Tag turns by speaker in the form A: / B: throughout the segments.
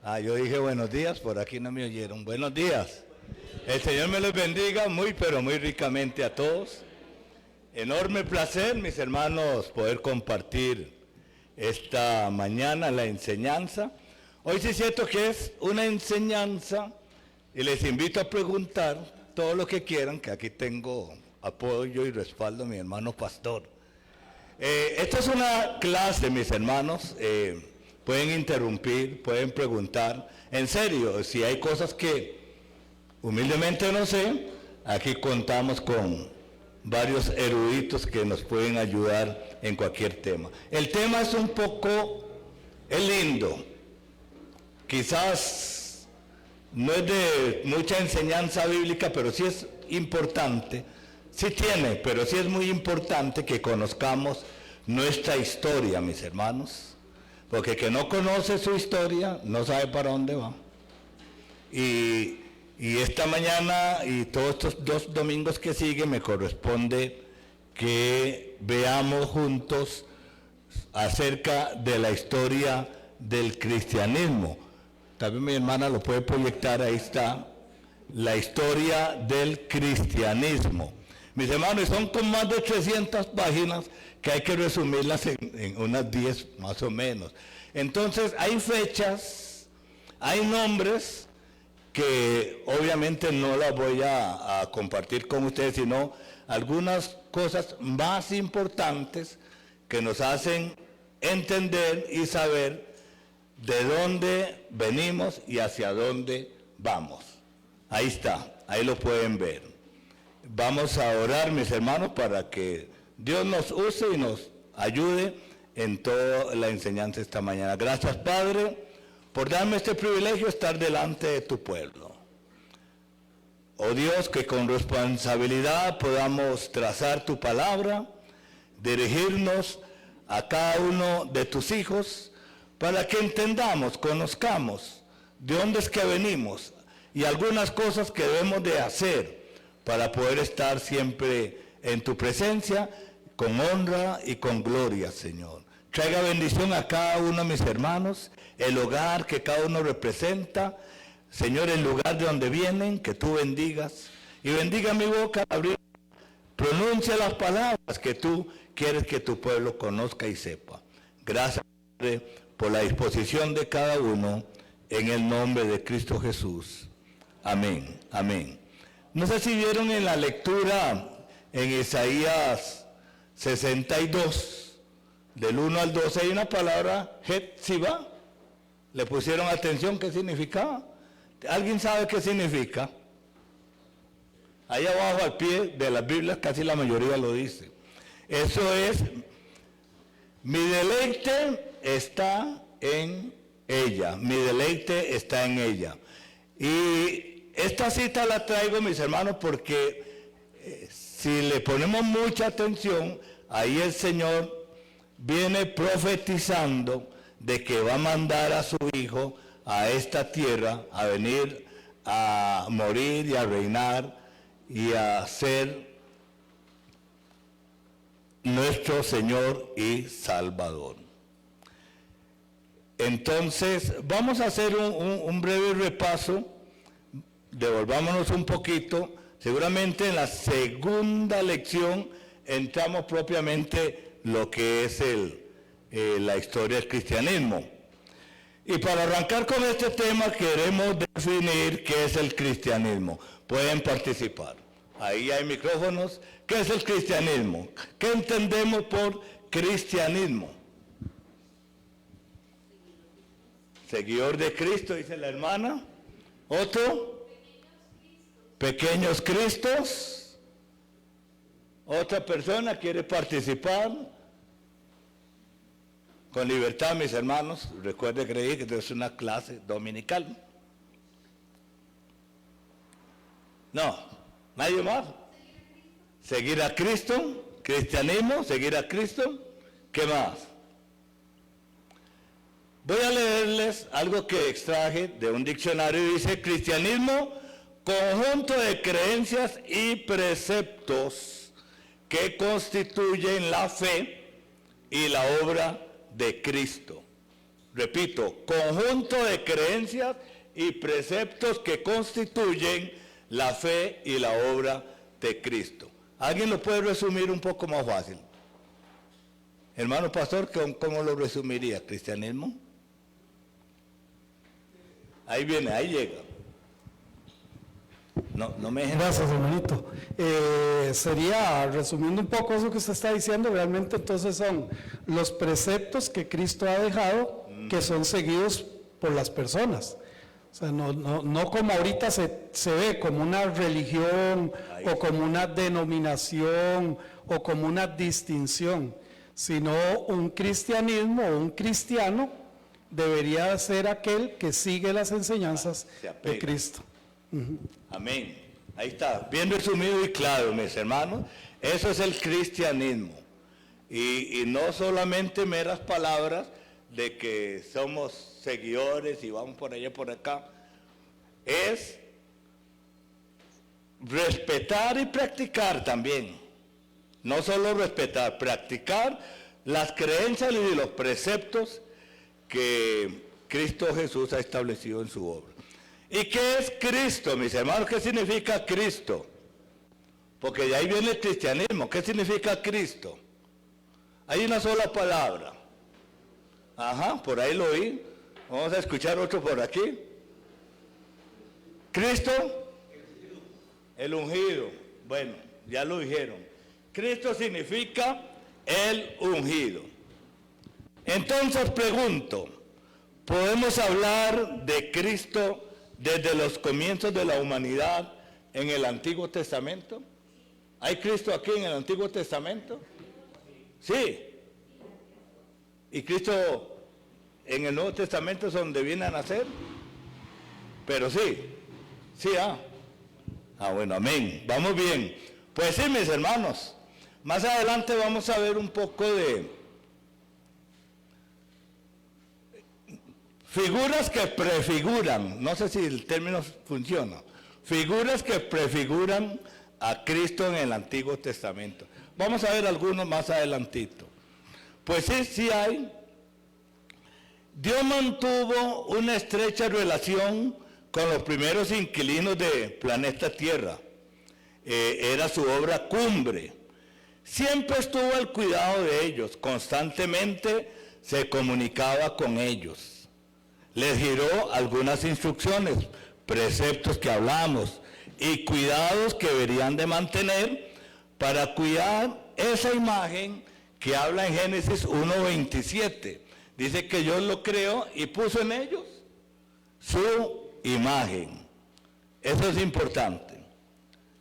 A: Yo dije buenos días, por aquí no me oyeron. Buenos días. El Señor me los bendiga muy, pero muy ricamente a todos. Enorme placer, mis hermanos, poder compartir esta mañana la enseñanza. Hoy sí siento que es una enseñanza y les invito a preguntar todo lo que quieran, que aquí tengo apoyo y respaldo a mi hermano pastor. Esta es una clase, mis hermanos. Pueden interrumpir, pueden preguntar. En serio, si hay cosas que humildemente no sé, aquí contamos con varios eruditos que nos pueden ayudar en cualquier tema. El tema es es lindo. Quizás no es de mucha enseñanza bíblica, pero sí es importante. Sí tiene, pero sí es muy importante que conozcamos nuestra historia, mis hermanos. Porque que no conoce su historia, no sabe para dónde va. Y esta mañana y todos estos 2 domingos que siguen me corresponde que veamos juntos acerca de la historia del cristianismo. También mi hermana lo puede proyectar, ahí está, la historia del cristianismo. Mis hermanos, son con más de 300 páginas que hay que resumirlas en unas 10 más o menos. Entonces, hay fechas, hay nombres que obviamente no las voy a compartir con ustedes, sino algunas cosas más importantes que nos hacen entender y saber de dónde venimos y hacia dónde vamos. Ahí está, ahí lo pueden ver. Vamos a orar, mis hermanos, para que Dios nos use y nos ayude en toda la enseñanza esta mañana. Gracias, Padre, por darme este privilegio de estar delante de tu pueblo. Oh Dios, que con responsabilidad podamos trazar tu palabra, dirigirnos a cada uno de tus hijos, para que entendamos, conozcamos de dónde es que venimos y algunas cosas que debemos de hacer para poder estar siempre en tu presencia, con honra y con gloria, Señor. Traiga bendición a cada uno de mis hermanos, el hogar que cada uno representa. Señor, el lugar de donde vienen, que tú bendigas. Y bendiga mi boca, abrir, pronuncia las palabras que tú quieres que tu pueblo conozca y sepa. Gracias, Padre, por la disposición de cada uno, en el nombre de Cristo Jesús. Amén, amén. No sé si vieron en la lectura en Isaías 62, del 1 al 12, hay una palabra, Hetzibah. ¿Le pusieron atención qué significaba? ¿Alguien sabe qué significa? Ahí abajo al pie de las Biblias casi la mayoría lo dice. Eso es, mi deleite está en ella, mi deleite está en ella. Y esta cita la traigo, mis hermanos, porque si le ponemos mucha atención, ahí el Señor viene profetizando de que va a mandar a su Hijo a esta tierra a venir a morir y a reinar y a ser nuestro Señor y Salvador. Entonces, vamos a hacer un breve repaso. Devolvámonos un poquito. Seguramente en la segunda lección entramos propiamente lo que es la historia del cristianismo. Y para arrancar con este tema queremos definir qué es el cristianismo. Pueden participar. Ahí hay micrófonos. ¿Qué es el cristianismo? ¿Qué entendemos por cristianismo? Seguidor de Cristo, dice la hermana. ¿Otro? Pequeños Cristos. Otra persona quiere participar. Con libertad, mis hermanos. Recuerde creer que esto es una clase dominical. No, nadie más. Seguir a Cristo, cristianismo, seguir a Cristo. ¿Qué más? Voy a leerles algo que extraje de un diccionario. Dice: cristianismo, conjunto de creencias y preceptos que constituyen la fe y la obra de Cristo. repito, conjunto de creencias y preceptos que constituyen la fe y la obra de Cristo. ¿Alguien lo puede resumir un poco más fácil? Hermano pastor, ¿cómo lo resumiría? ¿Cristianismo? Ahí viene, ahí llega. No me dejen.
B: Gracias, hermanito. Sería, resumiendo un poco eso que usted está diciendo, realmente entonces son los preceptos que Cristo ha dejado, que son seguidos por las personas. O sea, no como ahorita se ve como una religión o como una denominación o como una distinción, sino un cristianismo o un cristiano debería ser aquel que sigue las enseñanzas de Cristo.
A: Amén. Ahí está, bien resumido y claro, mis hermanos. Eso es el cristianismo. Y no solamente meras palabras de que somos seguidores y vamos por allá por acá. Es respetar y practicar también. No solo respetar, practicar las creencias y los preceptos que Cristo Jesús ha establecido en su obra. ¿Y qué es Cristo, mis hermanos? ¿Qué significa Cristo? Porque de ahí viene el cristianismo. ¿Qué significa Cristo? Hay una sola palabra. Ajá, por ahí lo oí. Vamos a escuchar otro por aquí. Cristo, el ungido. Bueno, ya lo dijeron. Cristo significa el ungido. Entonces pregunto, ¿podemos hablar de Cristo desde los comienzos de la humanidad en el Antiguo Testamento? ¿Hay Cristo aquí en el Antiguo Testamento? Sí. ¿Y Cristo en el Nuevo Testamento es donde viene a nacer? Pero sí. Sí, bueno, amén. Vamos bien. Pues sí, mis hermanos. Más adelante vamos a ver un poco de figuras que prefiguran, no sé si el término funciona, figuras que prefiguran a Cristo en el Antiguo Testamento. Vamos a ver algunos más adelantito. Pues sí hay. Dios mantuvo una estrecha relación con los primeros inquilinos del planeta Tierra. Era su obra cumbre. Siempre estuvo al cuidado de ellos, constantemente se comunicaba con ellos. Les giró algunas instrucciones, preceptos que hablamos y cuidados que deberían de mantener para cuidar esa imagen que habla en Génesis 1:27. Dice que Dios lo creó y puso en ellos su imagen. Eso es importante.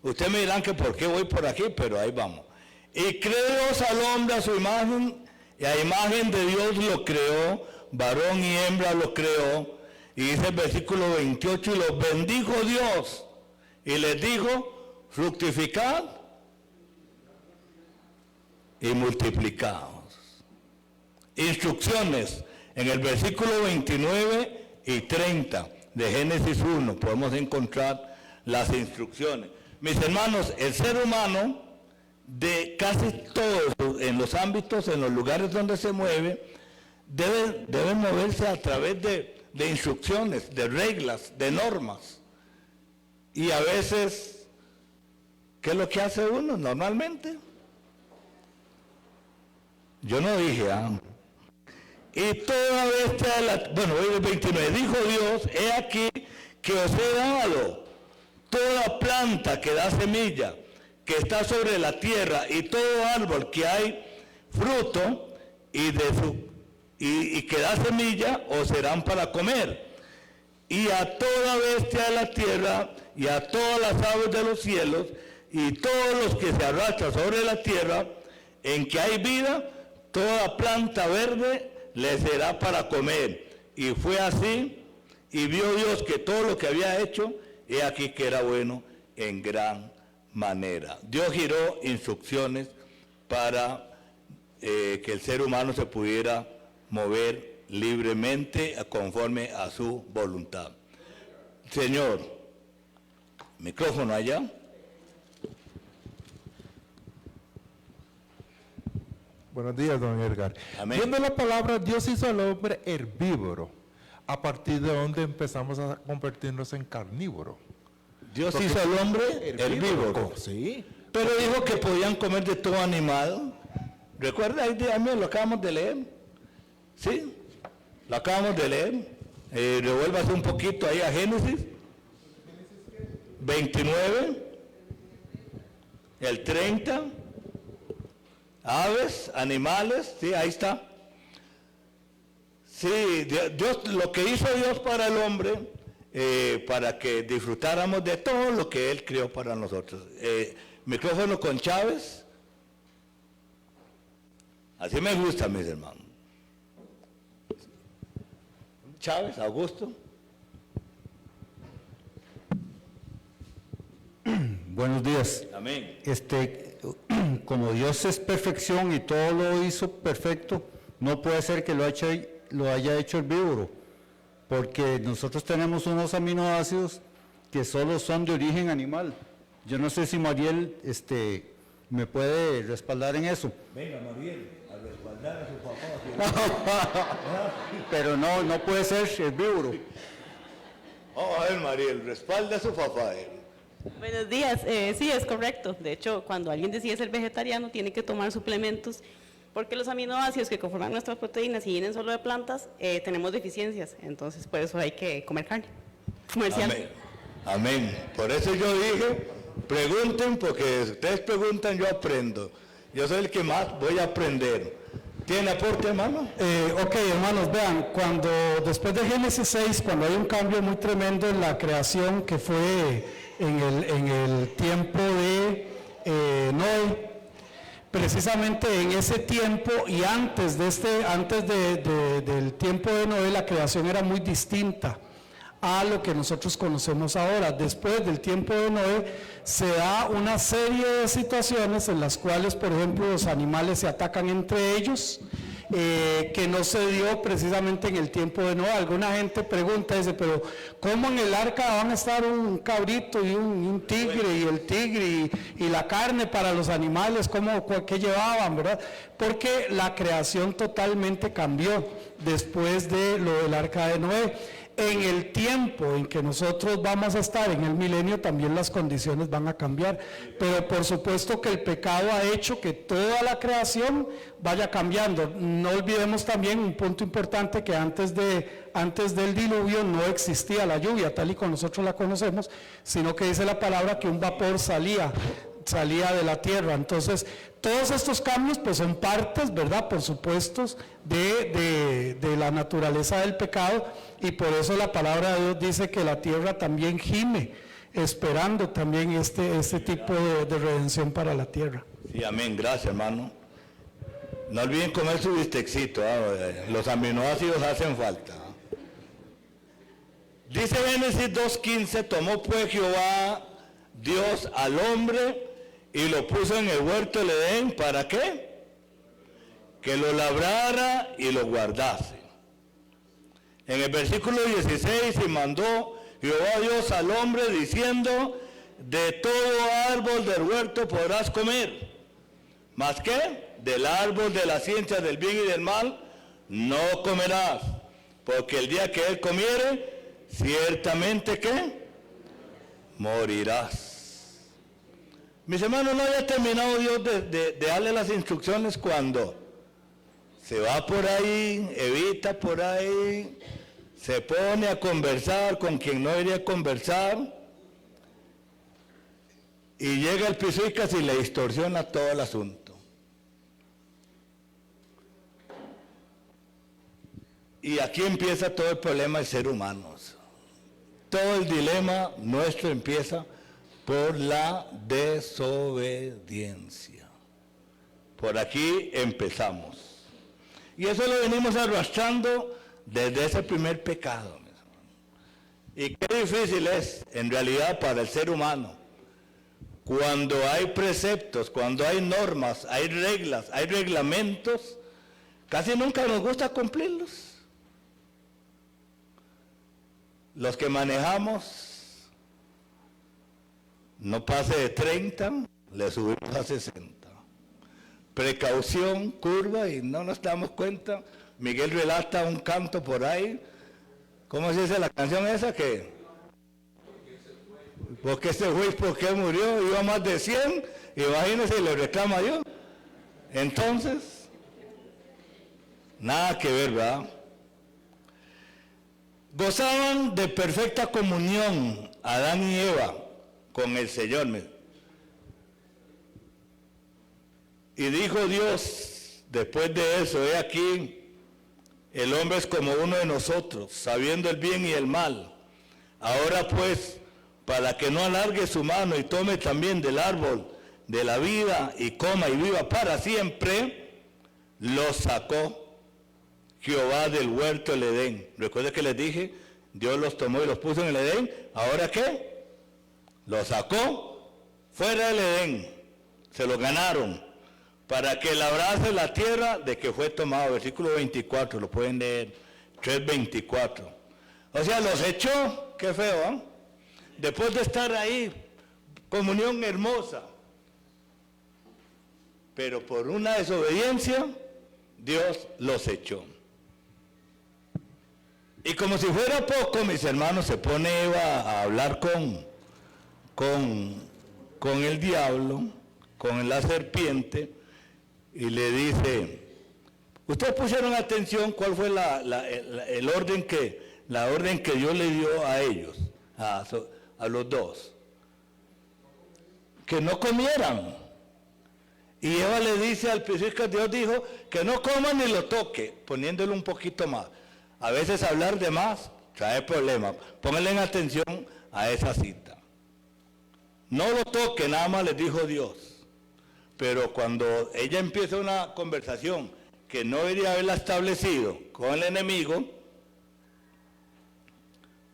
A: Ustedes me dirán que por qué voy por aquí, pero ahí vamos. Y creó Dios al hombre a su imagen, y a imagen de Dios lo creó, varón y hembra lo creó. Y dice el versículo 28, y los bendijo Dios, y les dijo, fructificad y multiplicaos. Instrucciones en el versículo 29 y 30 de Génesis 1 podemos encontrar las instrucciones. Mis hermanos, el ser humano, de casi todos, en los ámbitos, en los lugares donde se mueve, debe moverse a través de instrucciones, de reglas, de normas. Y a veces, ¿qué es lo que hace uno normalmente? Yo no dije, Y toda bestia, bueno, hoy el 29, dijo Dios, he aquí que os he dado toda planta que da semilla, que está sobre la tierra, y todo árbol que hay fruto y que da semilla, os serán para comer. Y a toda bestia de la tierra, y a todas las aves de los cielos, y todos los que se arrastran sobre la tierra, en que hay vida, toda planta verde le será para comer. Y fue así, y vio Dios que todo lo que había hecho, he aquí que era bueno en gran manera. Dios giró instrucciones para que el ser humano se pudiera mover libremente conforme a su voluntad. Señor, micrófono allá.
C: Buenos días, don Edgar.
A: Amén.
C: Viendo la palabra, Dios hizo al hombre herbívoro. ¿A partir de dónde empezamos a convertirnos en carnívoro?
A: Dios hizo al hombre herbívoro.
C: Sí.
A: Pero dijo que podían comer de todo animal. ¿Recuerda? Ahí lo acabamos de leer. ¿Sí? Lo acabamos de leer. Revuélvase un poquito ahí a Génesis 29, el 30, aves, animales, sí, ahí está. Sí, Dios, lo que hizo Dios para el hombre, para que disfrutáramos de todo lo que Él creó para nosotros. Micrófono con Chávez. Así me gusta, mis hermanos. Chávez, Augusto.
D: Buenos días.
A: Amén.
D: Como Dios es perfección y todo lo hizo perfecto, no puede ser que lo haya hecho herbívoro, porque nosotros tenemos unos aminoácidos que solo son de origen animal. Yo no sé si Mariel me puede respaldar en eso.
A: Venga, Mariel, a respaldar a su papá.
D: Pero no puede ser herbívoro.
A: Vamos a ver, Mariel, respalda a su papá.
E: Buenos días, sí, es correcto. De hecho, cuando alguien decide ser vegetariano, tiene que tomar suplementos, porque los aminoácidos que conforman nuestras proteínas, si vienen solo de plantas, tenemos deficiencias. Entonces, por eso hay que comer carne comercial.
A: Amén. Amén. Por eso yo dije, pregunten, porque si ustedes preguntan, yo aprendo. Yo soy el que más voy a aprender. ¿Tiene aporte, hermano?
B: Ok, hermanos, vean, después de Génesis 6, cuando hay un cambio muy tremendo en la creación que fue en el tiempo de Noé, precisamente en ese tiempo y antes del tiempo de Noé, la creación era muy distinta a lo que nosotros conocemos ahora. Después del tiempo de Noé se da una serie de situaciones en las cuales, por ejemplo, los animales se atacan entre ellos, que no se dio precisamente en el tiempo de Noé. Alguna gente pregunta, dice, pero ¿cómo en el arca van a estar un cabrito y un tigre, y el tigre y la carne para los animales? ¿Qué llevaban, verdad? Porque la creación totalmente cambió después de lo del arca de Noé. En el tiempo en que nosotros vamos a estar en el milenio, también las condiciones van a cambiar, pero por supuesto que el pecado ha hecho que toda la creación vaya cambiando. No olvidemos también un punto importante, que antes del diluvio no existía la lluvia tal y como nosotros la conocemos, sino que dice la palabra que un vapor salía de la tierra. Entonces, todos estos cambios pues son partes, ¿verdad?, por supuesto, de la naturaleza del pecado, y por eso la palabra de Dios dice que la tierra también gime, esperando también este tipo de redención para la tierra.
A: Sí, amén, gracias, hermano. No olviden comer su bistecito, los aminoácidos hacen falta. Dice Génesis 2:15, tomó pues Jehová Dios al hombre y lo puso en el huerto del Edén, ¿para qué? Que lo labrara y lo guardase. En el versículo 16, y mandó Jehová Dios al hombre diciendo, de todo árbol del huerto podrás comer, ¿mas qué? Del árbol de la ciencia del bien y del mal no comerás, porque el día que él comiere, ciertamente ¿qué? Morirás. Mis hermanos, no había terminado Dios de darle las instrucciones cuando se va por ahí, evita por ahí, se pone a conversar con quien no debería conversar, y llega el pisuicas y le distorsiona todo el asunto. Y aquí empieza todo el problema del ser humano. Todo el dilema nuestro empieza por la desobediencia. Por aquí empezamos. Y eso lo venimos arrastrando desde ese primer pecado. Y qué difícil es, en realidad, para el ser humano, cuando hay preceptos, cuando hay normas, hay reglas, hay reglamentos, casi nunca nos gusta cumplirlos. Los que manejamos, no pase de 30, le subimos a 60. precaución, curva, y no nos damos cuenta. Miguel relata un canto por ahí. ¿Cómo se dice la canción esa? Que porque ese juez, ¿por qué murió? Iba más de 100, imagínense, y le reclama yo. Entonces, nada que ver, ¿verdad? Gozaban de perfecta comunión Adán y Eva con el Señor. Y dijo Dios, después de eso, he aquí, el hombre es como uno de nosotros, sabiendo el bien y el mal. Ahora pues, para que no alargue su mano y tome también del árbol de la vida y coma y viva para siempre, los sacó Jehová del huerto del Edén. Recuerda que les dije, Dios los tomó y los puso en el Edén. ¿Ahora qué? Los sacó fuera del Edén. Se lo ganaron. Para que labrase la tierra de que fue tomado. Versículo 24, lo pueden leer. 3:24. O sea, los echó. Qué feo, ¿eh? Después de estar ahí, comunión hermosa. Pero por una desobediencia, Dios los echó. Y como si fuera poco, mis hermanos, se pone Eva a hablar con el diablo, con la serpiente, y le dice, ustedes pusieron atención cuál fue la orden que Dios le dio a ellos, a los dos, que no comieran. Y Eva le dice al principio, Dios dijo que no coma ni lo toque, poniéndole un poquito más. A veces hablar de más trae problemas. Pónganle atención a esa cita. No lo toque, nada más les dijo Dios. Pero cuando ella empieza una conversación que no debería haberla establecido con el enemigo,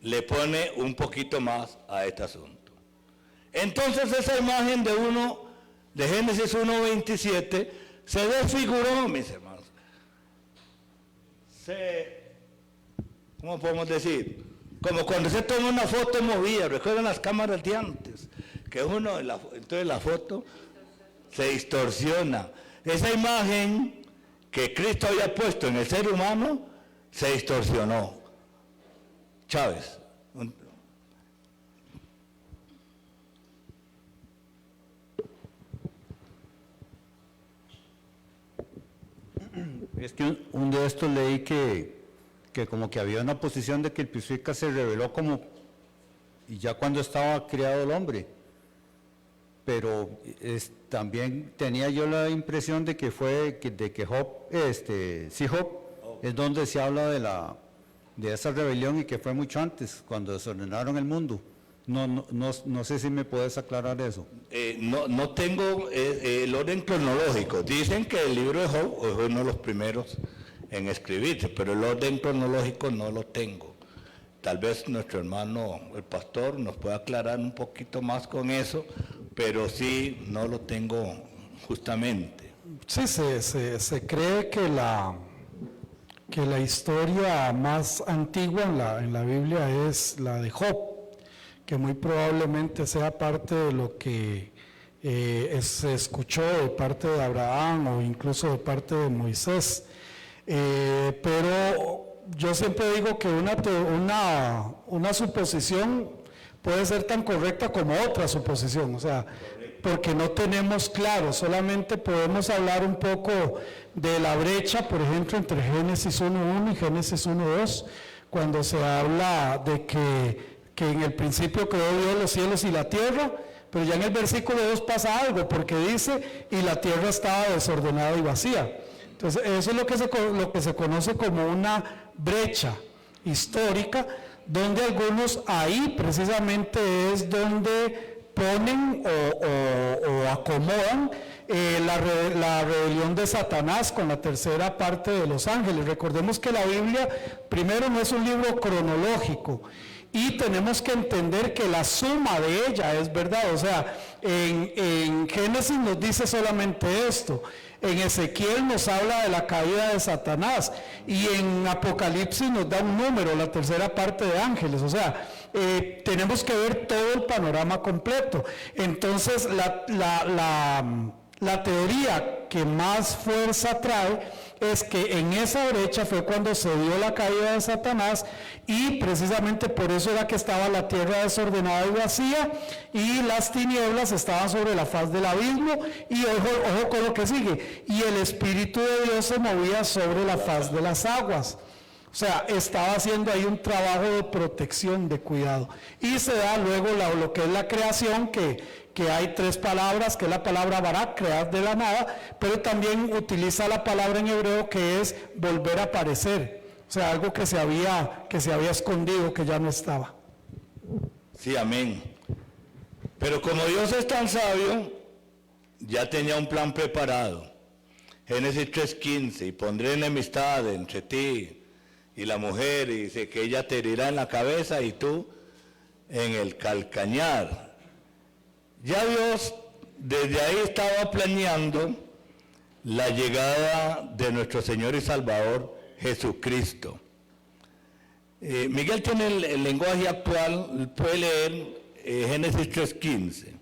A: le pone un poquito más a este asunto. Entonces esa imagen de Génesis 1:27 se desfiguró, mis hermanos. ¿Cómo podemos decir? Como cuando se toma una foto movida, recuerdan las cámaras de antes, que entonces la foto se distorsiona. Esa imagen que Cristo había puesto en el ser humano se distorsionó. Chávez.
D: Es que un de estos leí que como que había una posición de que el Pisuica se reveló como, y ya cuando estaba creado el hombre. Pero también tenía yo la impresión de que Job, Job, es donde se habla de esa rebelión y que fue mucho antes, cuando desordenaron el mundo. No sé si me puedes aclarar eso.
A: No tengo el orden cronológico. Dicen que el libro de Job es uno de los primeros en escribirse, pero el orden cronológico no lo tengo. Tal vez nuestro hermano, el pastor, nos pueda aclarar un poquito más con eso, pero sí, no lo tengo justamente.
B: Sí, se cree que la historia más antigua en la Biblia es la de Job, que muy probablemente sea parte de lo que se escuchó de parte de Abraham o incluso de parte de Moisés. Pero yo siempre digo que una suposición puede ser tan correcta como otra suposición, o sea, porque no tenemos claro, solamente podemos hablar un poco de la brecha, por ejemplo, entre Génesis 1:1 y Génesis 1:2, cuando se habla de que en el principio creó Dios los cielos y la tierra, pero ya en el versículo 2 pasa algo, porque dice, y la tierra estaba desordenada y vacía. Entonces, eso es lo que se conoce como una brecha histórica, donde algunos ahí precisamente es donde ponen o acomodan la rebelión de Satanás con la tercera parte de los ángeles. Recordemos que la Biblia, primero, no es un libro cronológico, y tenemos que entender que la suma de ella es verdad. O sea, en Génesis nos dice solamente esto, en Ezequiel nos habla de la caída de Satanás, y en Apocalipsis nos da un número, la tercera parte de ángeles. O sea, tenemos que ver todo el panorama completo. Entonces La teoría que más fuerza trae es que en esa brecha fue cuando se dio la caída de Satanás, y precisamente por eso era que estaba la tierra desordenada y vacía y las tinieblas estaban sobre la faz del abismo, y ojo con lo que sigue, y el Espíritu de Dios se movía sobre la faz de las aguas. O sea, estaba haciendo ahí un trabajo de protección, de cuidado. Y se da luego lo que es la creación, que hay tres palabras, que es la palabra bara, crear de la nada, pero también utiliza la palabra en hebreo que es volver a aparecer. O sea, algo que se había escondido, que ya no estaba.
A: Sí, amén. Pero como Dios es tan sabio, ya tenía un plan preparado. Génesis 3:15, y pondré enemistad entre ti y la mujer, y dice que ella te herirá en la cabeza y tú en el calcañar. Ya Dios desde ahí estaba planeando la llegada de nuestro Señor y Salvador Jesucristo. Miguel tiene el lenguaje actual, puede leer Génesis 3:15.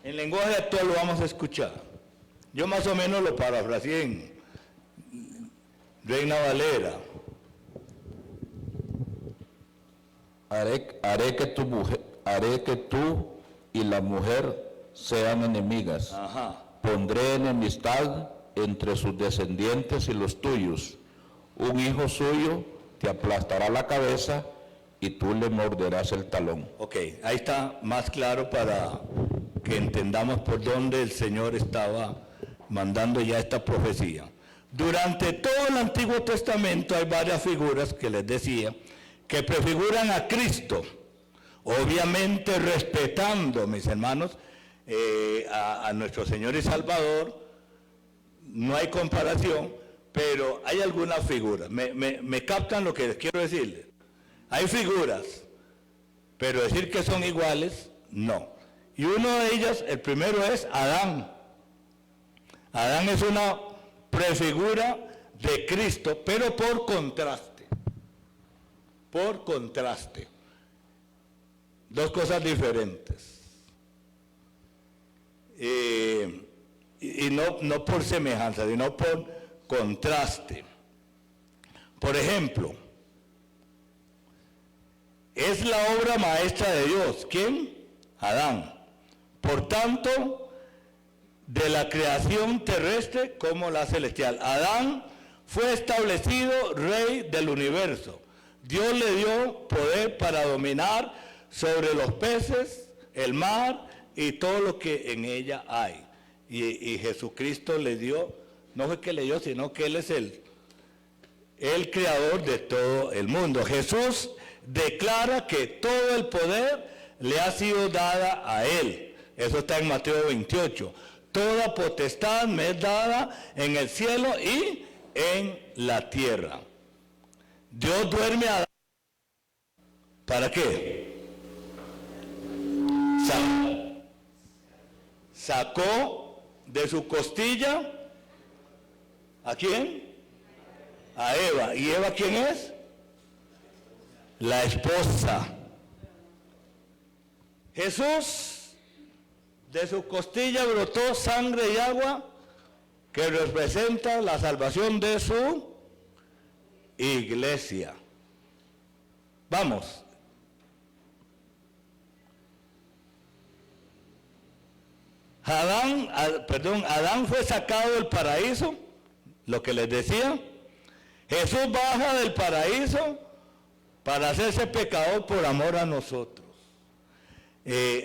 A: El lenguaje actual lo vamos a escuchar. Yo más o menos lo parafraseé en Reina Valera.
F: Haré que tú y la mujer sean enemigas.
A: Ajá.
F: Pondré enemistad entre sus descendientes y los tuyos. Un hijo suyo te aplastará la cabeza y tú le morderás el talón.
A: Ok, ahí está más claro para que entendamos por dónde el Señor estaba mandando ya esta profecía. Durante todo el Antiguo Testamento hay varias figuras que les decía que prefiguran a Cristo, obviamente respetando, mis hermanos, a nuestro Señor y Salvador. No hay comparación, pero hay algunas figuras. Me captan lo que les quiero decirles. Hay figuras, pero decir que son iguales, no. Y uno de ellas, el primero es Adán. Adán es una prefigura de Cristo, pero por contraste. Por contraste. Dos cosas diferentes. Y no por semejanza, sino por contraste. Por ejemplo, es la obra maestra de Dios. ¿Quién? Adán. Por tanto, de la creación terrestre como la celestial. Adán fue establecido rey del universo. Dios le dio poder para dominar sobre los peces, el mar y todo lo que en ella hay. Y Jesucristo le dio, no fue que le dio, sino que Él es el creador de todo el mundo. Jesús declara que todo el poder le ha sido dada a Él. Eso está en Mateo 28. Toda potestad me es dada en el cielo y en la tierra. Dios duerme a Adán. ¿Para qué? Sacó de su costilla, ¿a quién? A Eva. ¿Y Eva quién es? La esposa. Jesús, de su costilla brotó sangre y agua que representa la salvación de su iglesia. Vamos. Adán fue sacado del paraíso, lo que les decía. Jesús baja del paraíso para hacerse pecador por amor a nosotros.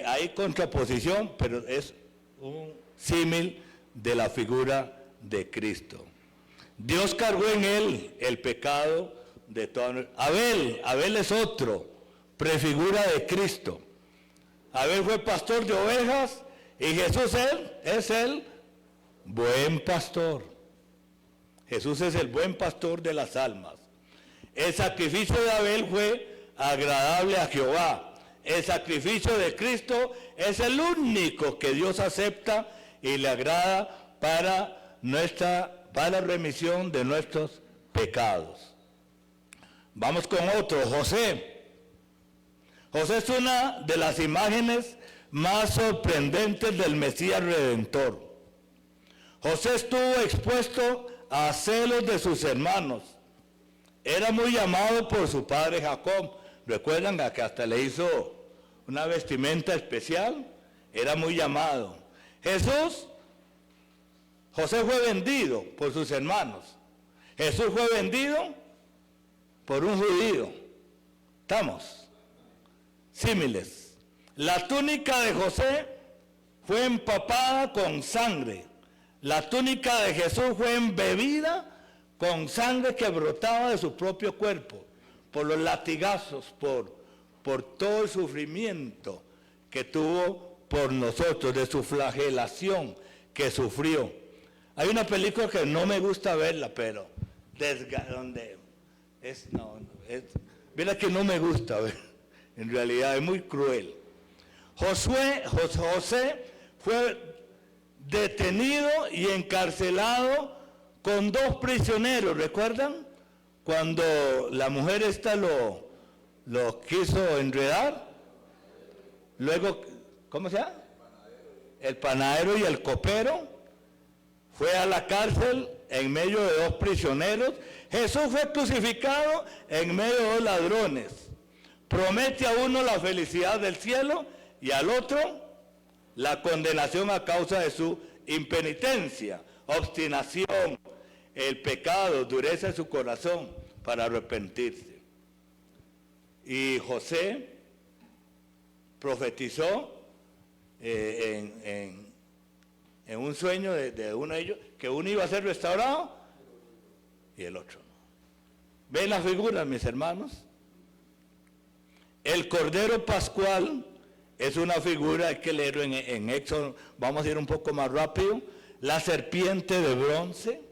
A: Hay contraposición, pero es un símil de la figura de Cristo. Dios cargó en él el pecado de toda. Abel es otro, prefigura de Cristo. Abel fue pastor de ovejas y Jesús es el buen pastor. Jesús es el buen pastor de las almas. El sacrificio de Abel fue agradable a Jehová. El sacrificio de Cristo es el único que Dios acepta y le agrada para remisión de nuestros pecados. Vamos con otro, José. José es una de las imágenes más sorprendentes del Mesías Redentor. José estuvo expuesto a celos de sus hermanos. Era muy amado por su padre Jacob. ¿Recuerdan que hasta le hizo una vestimenta especial? Era muy amado. José fue vendido por sus hermanos. Jesús fue vendido por un judío. ¿Estamos? Símiles. La túnica de José fue empapada con sangre. La túnica de Jesús fue embebida con sangre que brotaba de su propio cuerpo, por los latigazos, por todo el sufrimiento que tuvo por nosotros, de su flagelación que sufrió. Hay una película que no me gusta verla, pero mira que no me gusta ver, en realidad es muy cruel. José fue detenido y encarcelado con 2 prisioneros, ¿recuerdan? Cuando la mujer esta lo quiso enredar, luego, ¿cómo se llama? El panadero y el copero, fue a la cárcel en medio de 2 prisioneros. Jesús fue crucificado en medio de 2 ladrones. Promete a uno la felicidad del cielo y al otro la condenación a causa de su impenitencia, obstinación, el pecado, dureza de su corazón para arrepentirse. Y José profetizó en un sueño de uno de ellos, que uno iba a ser restaurado y el otro no. ¿Ven las figuras, mis hermanos? El Cordero Pascual es una figura, hay que leerlo en Éxodo, vamos a ir un poco más rápido. La serpiente de bronce,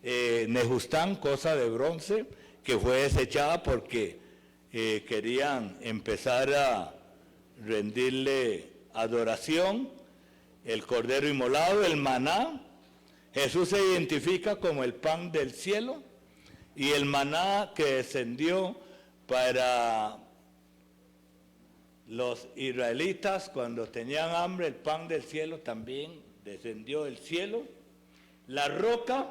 A: Nejustán, cosa de bronce, que fue desechada porque querían empezar a rendirle adoración. El cordero inmolado, el maná. Jesús se identifica como el pan del cielo, y el maná que descendió para los israelitas cuando tenían hambre, el pan del cielo también descendió del cielo. La roca,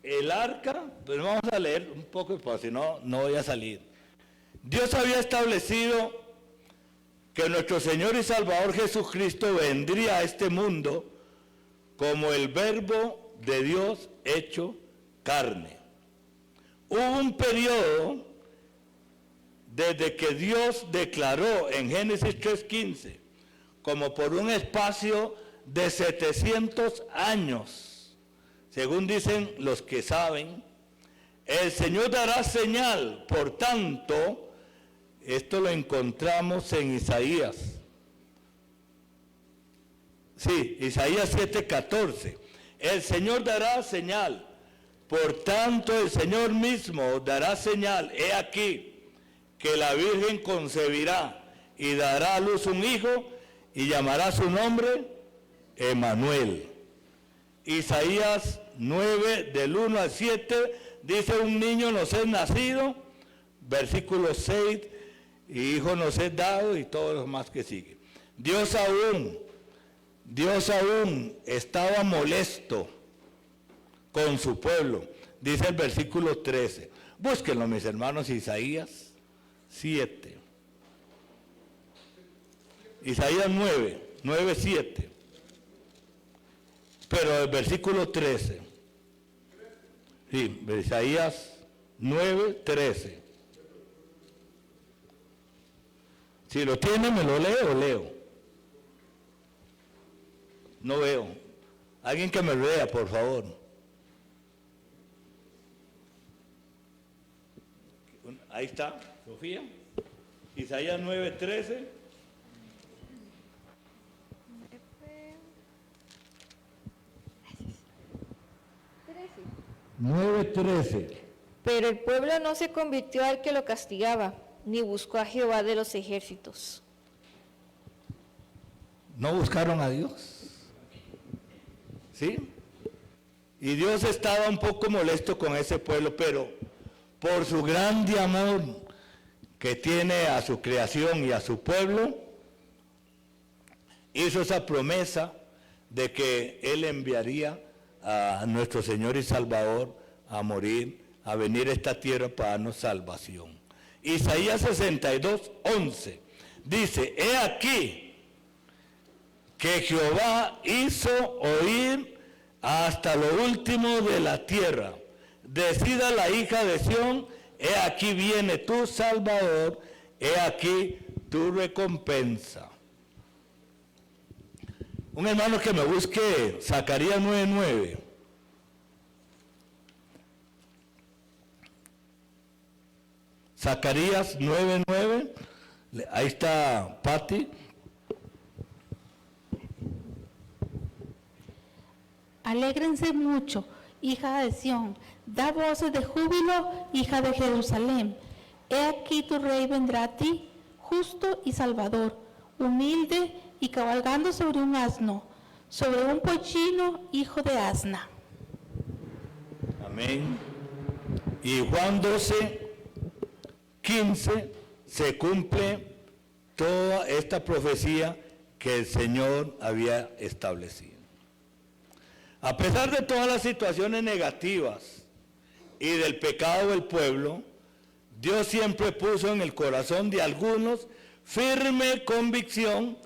A: el arca, pues vamos a leer un poco, porque si no, no voy a salir. Dios había establecido que nuestro Señor y Salvador Jesucristo vendría a este mundo como el Verbo de Dios hecho carne. Hubo un periodo desde que Dios declaró en Génesis 3:15, como por un espacio de 700 años, según dicen los que saben, el Señor dará señal. Por tanto, esto lo encontramos en Isaías. Sí, Isaías 7:14. El Señor dará señal. Por tanto, el Señor mismo dará señal. He aquí que la Virgen concebirá y dará a luz un hijo y llamará su nombre Emmanuel. Isaías 9, del 1 al 7, dice: un niño nos es nacido, versículo 6, y hijo nos es dado, y todo lo más que sigue. Dios aún estaba molesto con su pueblo, dice el versículo 13. Búsquenlo, mis hermanos, Isaías 7. Isaías 9, 7. Pero el versículo 13. Sí, Isaías 9, 13. Si lo tiene, me lo leo. No veo. Alguien que me lea, por favor. Ahí está, Sofía. Isaías 9, 13. 9:13.
G: Pero el pueblo no se convirtió al que lo castigaba, ni buscó a Jehová de los ejércitos.
A: ¿No buscaron a Dios? ¿Sí? Y Dios estaba un poco molesto con ese pueblo, pero por su grande amor que tiene a su creación y a su pueblo, hizo esa promesa de que Él enviaría a nuestro Señor y Salvador a morir, a venir a esta tierra para darnos salvación. Isaías 62:11 dice: he aquí que Jehová hizo oír hasta lo último de la tierra. Decida la hija de Sión: he aquí viene tu Salvador, he aquí tu recompensa. Un hermano que me busque Zacarías 9:9. Zacarías 9:9. Ahí está Patti.
H: Alégrense mucho, hija de Sión, da voces de júbilo, hija de Jerusalén. He aquí tu rey vendrá a ti, justo y salvador, humilde y cabalgando sobre un asno, sobre un pollino, hijo de asna.
A: Amén. Y Juan 12:15 se cumple toda esta profecía que el Señor había establecido. A pesar de todas las situaciones negativas y del pecado del pueblo, Dios siempre puso en el corazón de algunos firme convicción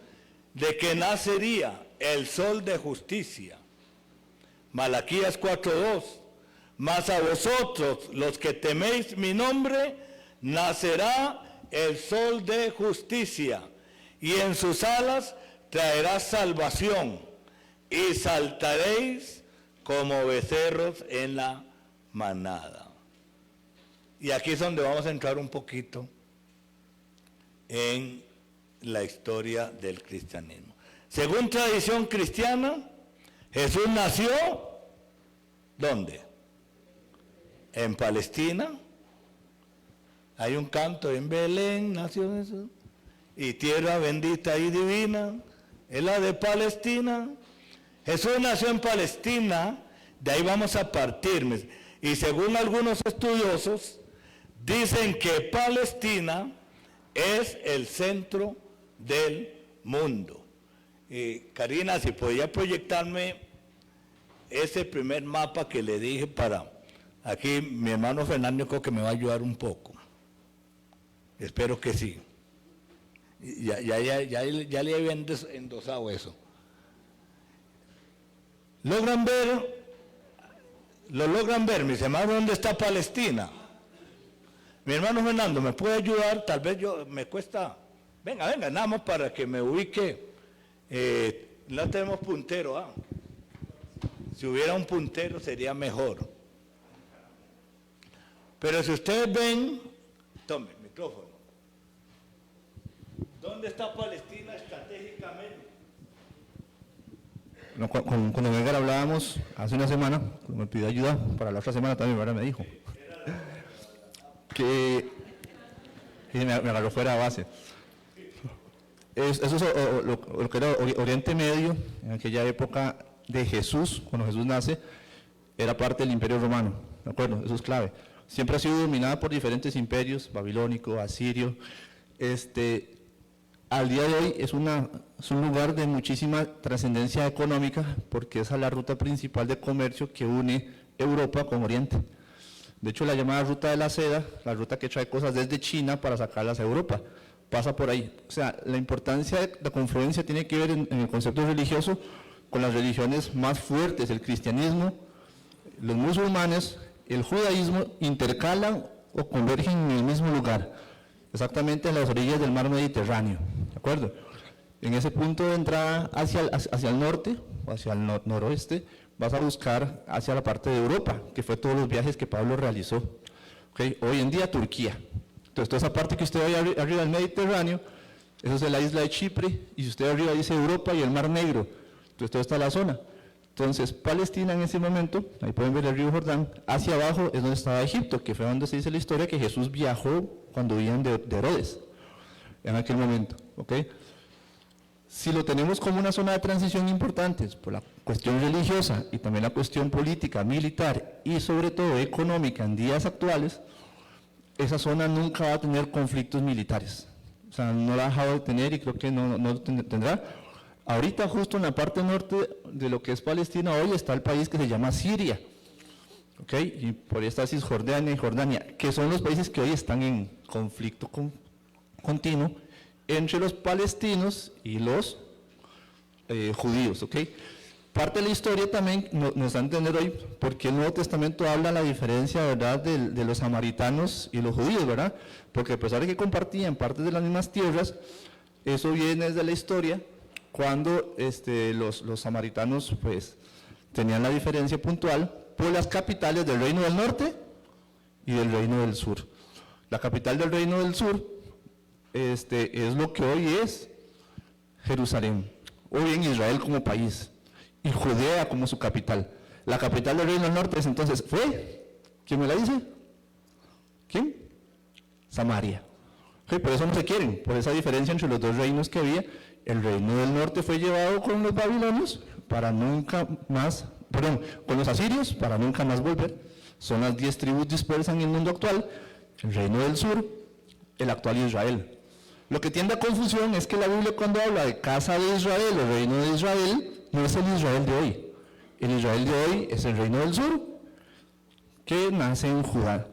A: de que nacería el sol de justicia. Malaquías 4:2. Mas a vosotros, los que teméis mi nombre, nacerá el sol de justicia, y en sus alas traerá salvación, y saltaréis como becerros en la manada. Y aquí es donde vamos a entrar un poquito en la historia del cristianismo. Según tradición cristiana, Jesús nació, ¿dónde? En Palestina. Hay un canto: en Belén nació Jesús, y tierra bendita y divina es la de Palestina. Jesús nació en Palestina, de ahí vamos a partir. Y según algunos estudiosos, dicen que Palestina es el centro del mundo. Karina, si podía proyectarme ese primer mapa que le dije para... Aquí mi hermano Fernando creo que me va a ayudar un poco. Espero que sí. Ya le había endosado eso. ¿Lo logran ver, mis hermanos, dónde está Palestina? Mi hermano Fernando, ¿me puede ayudar? Tal vez me cuesta... Venga, nada más para que me ubique. No tenemos puntero, ¿ah? Si hubiera un puntero sería mejor. Pero si ustedes ven... Tome el micrófono. ¿Dónde está Palestina estratégicamente?
I: No, con Edgar hablábamos hace una semana, me pidió ayuda para la otra semana también, ¿verdad? Me dijo que me agarró fuera de base. Eso es lo que era Oriente Medio, en aquella época de Jesús, cuando Jesús nace, era parte del Imperio Romano, ¿de acuerdo? Eso es clave. Siempre ha sido dominada por diferentes imperios, babilónico, asirio. Al día de hoy es un lugar de muchísima trascendencia económica, porque es la ruta principal de comercio que une Europa con Oriente. De hecho, la llamada ruta de la seda, la ruta que trae cosas desde China para sacarlas a Europa, pasa por ahí. O sea, la importancia de la confluencia tiene que ver en el concepto religioso con las religiones más fuertes. El cristianismo, los musulmanes, el judaísmo intercalan o convergen en el mismo lugar, exactamente en las orillas del mar Mediterráneo, ¿de acuerdo? En ese punto de entrada hacia el norte o hacia el noroeste, vas a buscar hacia la parte de Europa, que fue todos los viajes que Pablo realizó. ¿Okay? Hoy en día Turquía. Entonces toda esa parte que usted ve arriba del Mediterráneo, eso es la isla de Chipre, y si usted arriba dice Europa y el Mar Negro, entonces toda esta es la zona. Entonces Palestina en ese momento, ahí pueden ver el río Jordán, hacia abajo es donde estaba Egipto, que fue donde se dice la historia que Jesús viajó cuando huían de Herodes, en aquel momento. ¿Okay? Si lo tenemos como una zona de transición importante por la cuestión religiosa y también la cuestión política, militar y sobre todo económica en días actuales, esa zona nunca va a tener conflictos militares. O sea, no la ha dejado de tener y creo que no tendrá. Ahorita justo en la parte norte de lo que es Palestina hoy está el país que se llama Siria. ¿Ok? Y por ahí está Cisjordania y Jordania, que son los países que hoy están en conflicto continuo entre los palestinos y los judíos. ¿Ok? Parte de la historia también nos da a entender hoy porque el Nuevo Testamento habla de la diferencia, ¿verdad?, de los samaritanos y los judíos, ¿verdad? Porque a pesar de que compartían partes de las mismas tierras, eso viene desde la historia, cuando los samaritanos pues tenían la diferencia puntual por las capitales del Reino del Norte y del Reino del Sur. La capital del Reino del Sur es lo que hoy es Jerusalén, hoy en Israel como país, y Judea como su capital. La capital del Reino del Norte es entonces, ¿quién me la dice? ¿Quién? Samaria. Okay, por eso no se quieren, por esa diferencia entre los dos reinos que había. El Reino del Norte fue llevado con los babilonios para nunca más, con los asirios para nunca más volver. Son las 10 tribus dispersas en el mundo actual. El Reino del Sur, el actual Israel. Lo que tiende a confusión es que la Biblia cuando habla de casa de Israel o reino de Israel, no es el Israel de hoy. El Israel de hoy es el Reino del Sur, que nace en Judá,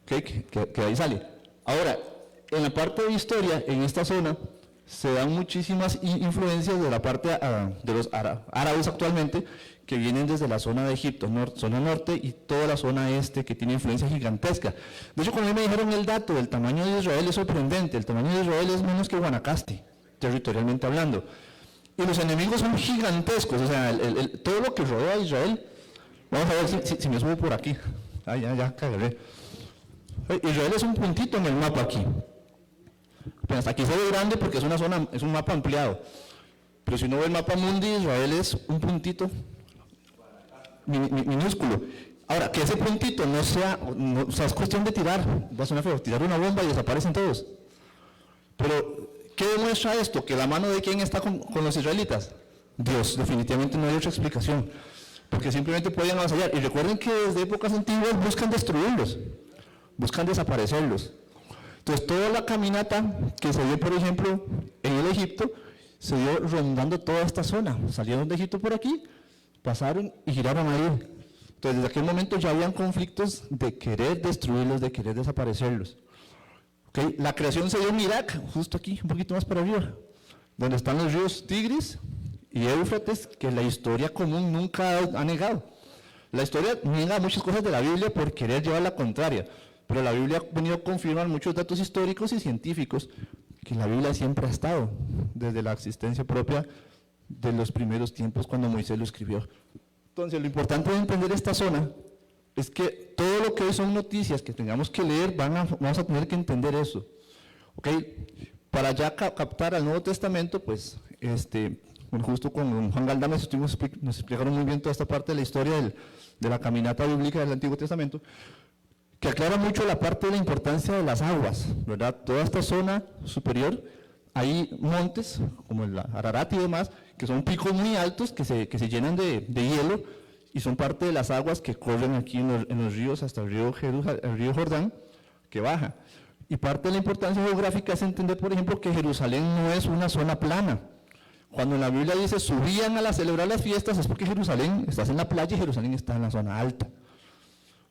I: que ahí sale. Ahora, en la parte de historia, en esta zona, se dan muchísimas influencias de la parte de los árabes actualmente, que vienen desde la zona de Egipto, zona norte, y toda la zona este, que tiene influencia gigantesca. De hecho, cuando me dijeron el dato del tamaño de Israel, es sorprendente. El tamaño de Israel es menos que Guanacaste, territorialmente hablando. Y los enemigos son gigantescos, o sea, todo lo que rodea a Israel. Vamos a ver si me subo por aquí. Ya cagaré. Israel es un puntito en el mapa aquí. Pero hasta aquí se ve grande porque es una zona, es un mapa ampliado. Pero si uno ve el mapa mundi, Israel es un puntito minúsculo. Ahora, que ese puntito no sea, o sea, es cuestión de tirar, va a sonar feo, tirar una bomba y desaparecen todos. Pero, ¿qué demuestra esto? ¿Que la mano de quién está con los israelitas? Dios, definitivamente no hay otra explicación. Porque simplemente podían avasallar. Y recuerden que desde épocas antiguas buscan destruirlos, buscan desaparecerlos. Entonces, toda la caminata que se dio, por ejemplo, en el Egipto, se dio rondando toda esta zona. Salieron de Egipto por aquí, pasaron y giraron ahí. Entonces, desde aquel momento ya habían conflictos de querer destruirlos, de querer desaparecerlos. ¿Okay? La creación se dio en Irak, justo aquí, un poquito más para arriba, donde están los ríos Tigris y Éufrates, que la historia común nunca ha negado. La historia niega muchas cosas de la Biblia por querer llevar la contraria, pero la Biblia ha venido a confirmar muchos datos históricos y científicos que la Biblia siempre ha estado, desde la existencia propia de los primeros tiempos cuando Moisés lo escribió. Entonces, lo importante de entender esta zona es que todo lo que hoy son noticias que tengamos que leer, vamos a tener que entender eso. ¿Okay? Para ya captar al Nuevo Testamento, pues, justo con Juan Galdame nos explicaron muy bien toda esta parte de la historia de la caminata bíblica del Antiguo Testamento, que aclara mucho la parte de la importancia de las aguas, ¿verdad? Toda esta zona superior, hay montes, como el Ararat y demás, que son picos muy altos que se llenan de hielo y son parte de las aguas que corren aquí en los ríos hasta el río Jordán, que baja. Y parte de la importancia geográfica es entender, por ejemplo, que Jerusalén no es una zona plana. Cuando en la Biblia dice subían a celebrar las fiestas, es porque Jerusalén, estás en la playa y Jerusalén está en la zona alta.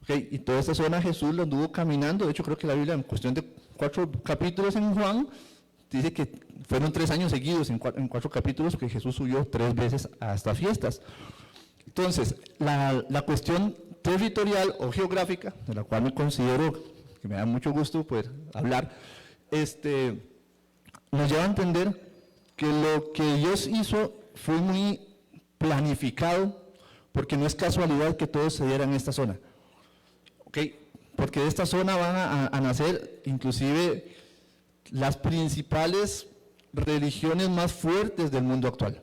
I: Okay, y toda esta zona Jesús lo anduvo caminando. De hecho, creo que la Biblia, en cuestión de 4 capítulos en Juan, dice que fueron 3 años seguidos en 4 capítulos que Jesús subió 3 veces a estas fiestas. Entonces, la cuestión territorial o geográfica, de la cual me considero que me da mucho gusto poder hablar, nos lleva a entender que lo que Dios hizo fue muy planificado, porque no es casualidad que todo se diera en esta zona. ¿Okay? Porque de esta zona van a nacer inclusive las principales religiones más fuertes del mundo actual.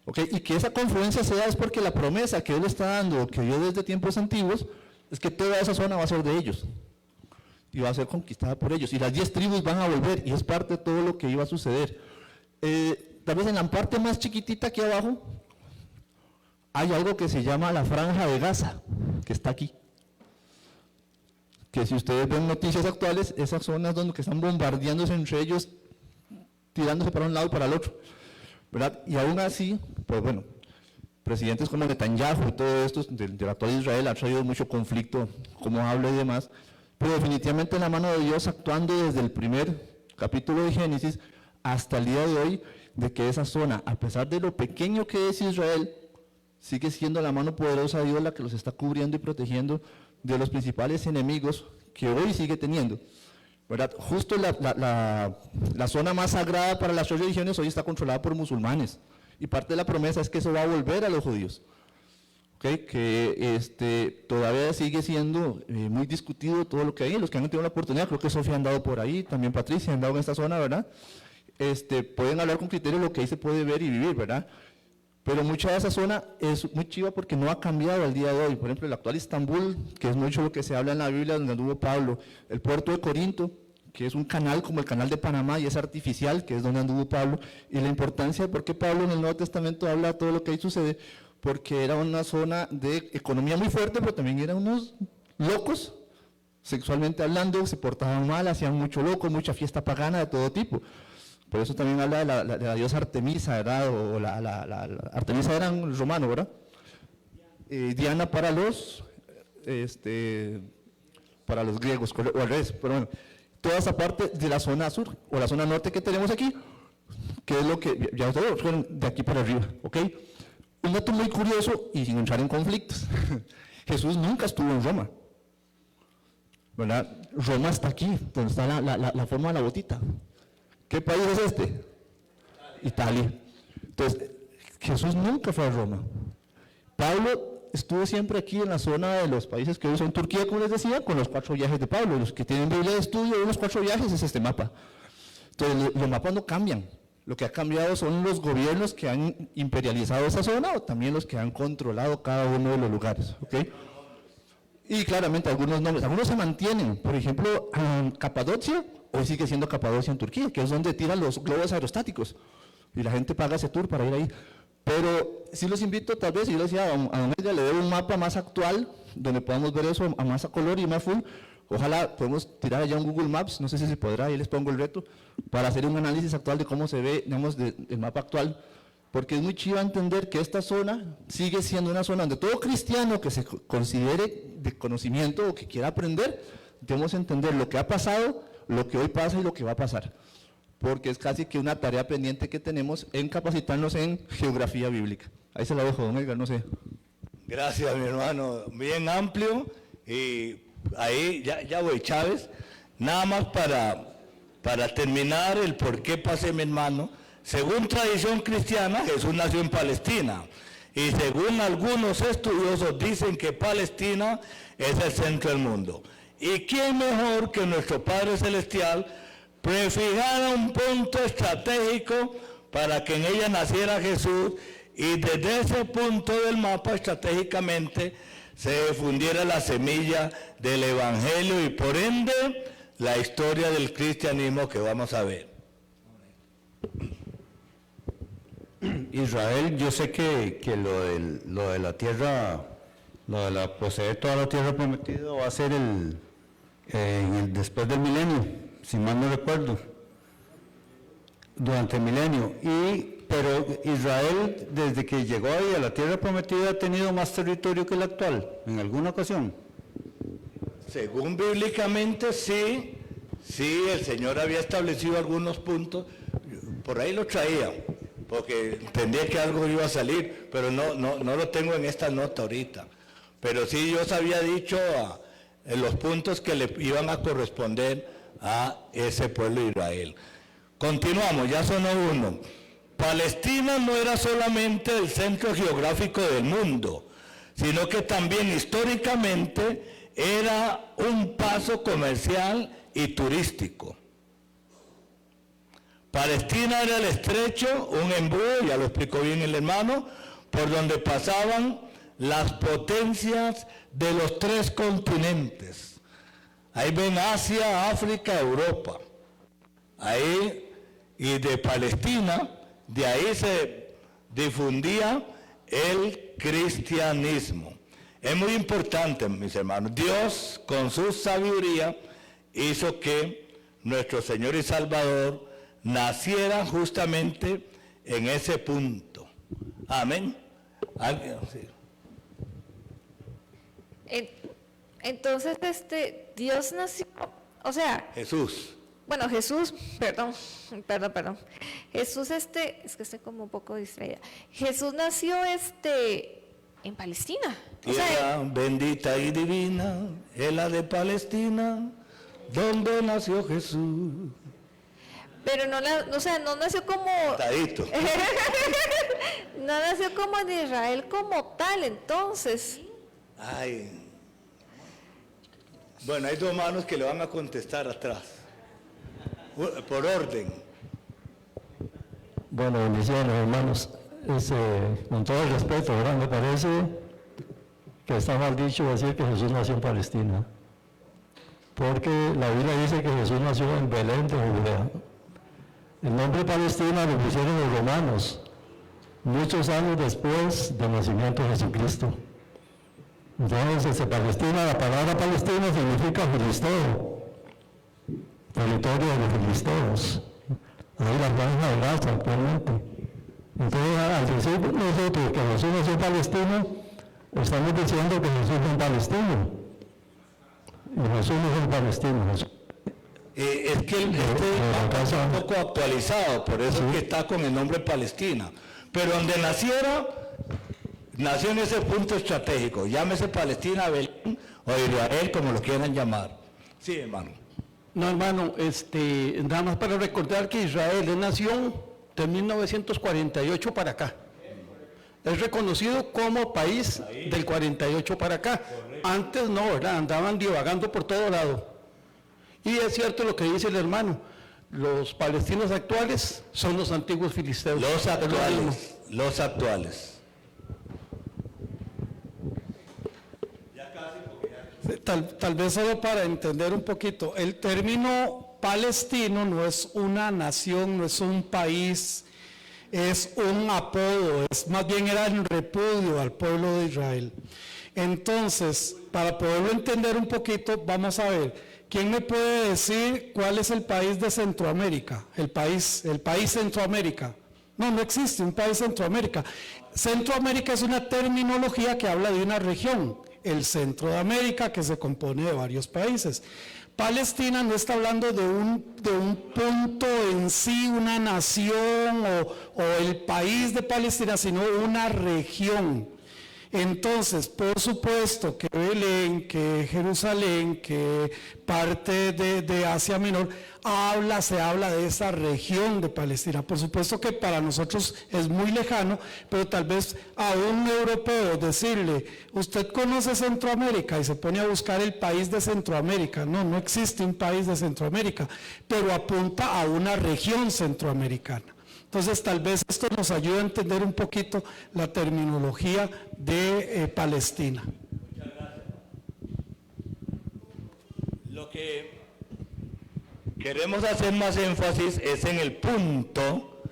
I: ¿Okay? Y que esa confluencia se da es porque la promesa que Él está dando, que dio desde tiempos antiguos, es que toda esa zona va a ser de ellos y va a ser conquistada por ellos, y las 10 tribus van a volver, y es parte de todo lo que iba a suceder. Tal vez en la parte más chiquitita aquí abajo hay algo que se llama la Franja de Gaza, que está aquí. que si ustedes ven noticias actuales, esas zonas donde que están bombardeándose entre ellos, tirándose para un lado y para el otro, ¿verdad? Y aún así, pues bueno, presidentes como Netanyahu y todo esto del actual Israel ha traído mucho conflicto, como habla y demás, pero definitivamente la mano de Dios actuando desde el primer capítulo de Génesis hasta el día de hoy, de que esa zona, a pesar de lo pequeño que es Israel, sigue siendo la mano poderosa de Dios la que los está cubriendo y protegiendo de los principales enemigos que hoy sigue teniendo, ¿verdad? Justo la zona más sagrada para las tres religiones hoy está controlada por musulmanes, y parte de la promesa es que eso va a volver a los judíos, ¿okay? Que todavía sigue siendo muy discutido todo lo que hay. Los que han tenido la oportunidad, creo que Sofía ha andado por ahí, también Patricia ha andado en esta zona, ¿verdad? Pueden hablar con criterio de lo que ahí se puede ver y vivir, ¿verdad? Pero mucha de esa zona es muy chiva porque no ha cambiado al día de hoy. Por ejemplo, el actual Estambul, que es mucho lo que se habla en la Biblia, donde anduvo Pablo, el puerto de Corinto, que es un canal como el canal de Panamá y es artificial, que es donde anduvo Pablo, y la importancia de por qué Pablo en el Nuevo Testamento habla de todo lo que ahí sucede, porque era una zona de economía muy fuerte, pero también eran unos locos, sexualmente hablando, se portaban mal, hacían mucho loco, mucha fiesta pagana de todo tipo. Por eso también habla de la diosa Artemisa, ¿verdad? O la Artemisa era un romano, ¿verdad? Diana para los griegos, o al revés, pero bueno, toda esa parte de la zona sur o la zona norte que tenemos aquí, que es lo que, ya ustedes fueron de aquí para arriba, ¿ok? Un dato muy curioso y sin entrar en conflictos, Jesús nunca estuvo en Roma, ¿verdad? Roma está aquí, donde está la forma de la botita. ¿Qué país es este? Italia. Entonces, Jesús nunca fue a Roma. Pablo estuvo siempre aquí en la zona de los países que hoy son Turquía, como les decía, con los 4 viajes de Pablo. Los que tienen Biblia de estudio de los 4 viajes es este mapa. Entonces, los mapas no cambian. Lo que ha cambiado son los gobiernos que han imperializado esa zona o también los que han controlado cada uno de los lugares. ¿Okay? Y claramente algunos nombres, algunos se mantienen. Por ejemplo, Capadocia, hoy sigue siendo Capadocia en Turquía, que es donde tiran los globos aerostáticos. Y la gente paga ese tour para ir ahí. Pero sí los invito, tal vez, yo les decía, a don Edgar le doy un mapa más actual, donde podamos ver eso a más a color y más full. Ojalá podemos tirar allá un Google Maps, no sé si se podrá, ahí les pongo el reto, para hacer un análisis actual de cómo se ve, digamos, el mapa actual. Porque es muy chido entender que esta zona sigue siendo una zona donde todo cristiano que se considere de conocimiento o que quiera aprender, debemos entender lo que ha pasado, lo que hoy pasa y lo que va a pasar. Porque es casi que una tarea pendiente que tenemos en capacitarnos en geografía bíblica. Ahí se la dejo, don Edgar, no sé.
A: Gracias, mi hermano. Bien amplio. Y ahí ya voy, Chávez. Nada más para terminar el por qué pasé, mi hermano. Según tradición cristiana, Jesús nació en Palestina. Y según algunos estudiosos dicen que Palestina es el centro del mundo. ¿Y quién mejor que nuestro Padre Celestial prefijara un punto estratégico para que en ella naciera Jesús y desde ese punto del mapa estratégicamente se difundiera la semilla del Evangelio y por ende la historia del cristianismo que vamos a ver?
D: Israel, yo sé que lo de la tierra, lo de la poseer toda la tierra prometida va a ser después del milenio, si mal no recuerdo, durante el milenio. Pero Israel, desde que llegó ahí a la tierra prometida, ha tenido más territorio que el actual, en alguna ocasión.
A: Según bíblicamente sí, el Señor había establecido algunos puntos, por ahí lo traía, porque entendía que algo iba a salir, pero no lo tengo en esta nota ahorita. Pero sí Dios había dicho en los puntos que le iban a corresponder a ese pueblo de Israel. Continuamos, ya sonó uno. Palestina no era solamente el centro geográfico del mundo, sino que también históricamente era un paso comercial y turístico. Palestina era el estrecho, un embudo, ya lo explicó bien el hermano, por donde pasaban las potencias de los 3 continentes. Ahí ven Asia, África, Europa. Ahí, y de Palestina, de ahí se difundía el cristianismo. Es muy importante, mis hermanos. Dios, con su sabiduría, hizo que nuestro Señor y Salvador naciera justamente en ese punto. Amén. ¿Alguien? Sí.
G: Entonces, Dios nació, o sea,
A: Jesús.
G: bueno, Jesús, perdón. Jesús, es que estoy como un poco distraída. Jesús nació, en Palestina. O sea,
A: Tierra bendita y divina, es la de Palestina, donde nació Jesús.
G: pero no nació como,
A: Tadito.
G: no nació como en Israel como tal, entonces.
A: Ay. Bueno, hay dos manos que le van a contestar atrás. Por orden.
J: Bueno, bendiciones, hermanos. Con todo el respeto, ¿verdad? Me parece que está mal dicho decir que Jesús nació en Palestina. Porque la Biblia dice que Jesús nació en Belén de Judea. El nombre Palestina lo pusieron los romanos, muchos años después del nacimiento de Jesucristo. Entonces, Palestina, la palabra Palestina significa filisteo, territorio de los filisteos. Ahí la franja de Gaza actualmente. Entonces, al decir nosotros que Jesús nació en Palestina, estamos diciendo que Jesús es un palestino. Y Jesús no es un palestino.
A: Es que está un poco actualizado, por eso es que está con el nombre Palestina. Pero donde nació en ese punto estratégico, llámese Palestina, Belén o Israel, como lo quieran llamar. Sí, hermano.
B: No, hermano, nada más para recordar que Israel es nación de 1948 para acá. Es reconocido como país del 48 para acá. Antes no, ¿verdad? Andaban divagando por todo lado. Y es cierto lo que dice el hermano, los palestinos actuales son los antiguos filisteos.
A: Los actuales.
B: Tal vez solo para entender un poquito, el término palestino no es una nación, no es un país, es un apodo, más bien era en repudio al pueblo de Israel. Entonces, para poderlo entender un poquito, vamos a ver, ¿quién me puede decir cuál es el país de Centroamérica? El país Centroamérica. No existe un país Centroamérica. Centroamérica es una terminología que habla de una región, el centro de América, que se compone de varios países. Palestina no está hablando de un punto en sí, una nación o el país de Palestina, sino una región. Entonces, por supuesto que Belén, que Jerusalén, que parte de Asia Menor, se habla de esa región de Palestina. Por supuesto que para nosotros es muy lejano, pero tal vez a un europeo decirle, usted conoce Centroamérica y se pone a buscar el país de Centroamérica. No existe un país de Centroamérica, pero apunta a una región centroamericana. Entonces, tal vez esto nos ayude a entender un poquito la terminología de Palestina.
A: Muchas gracias. Lo que queremos hacer más énfasis es en el punto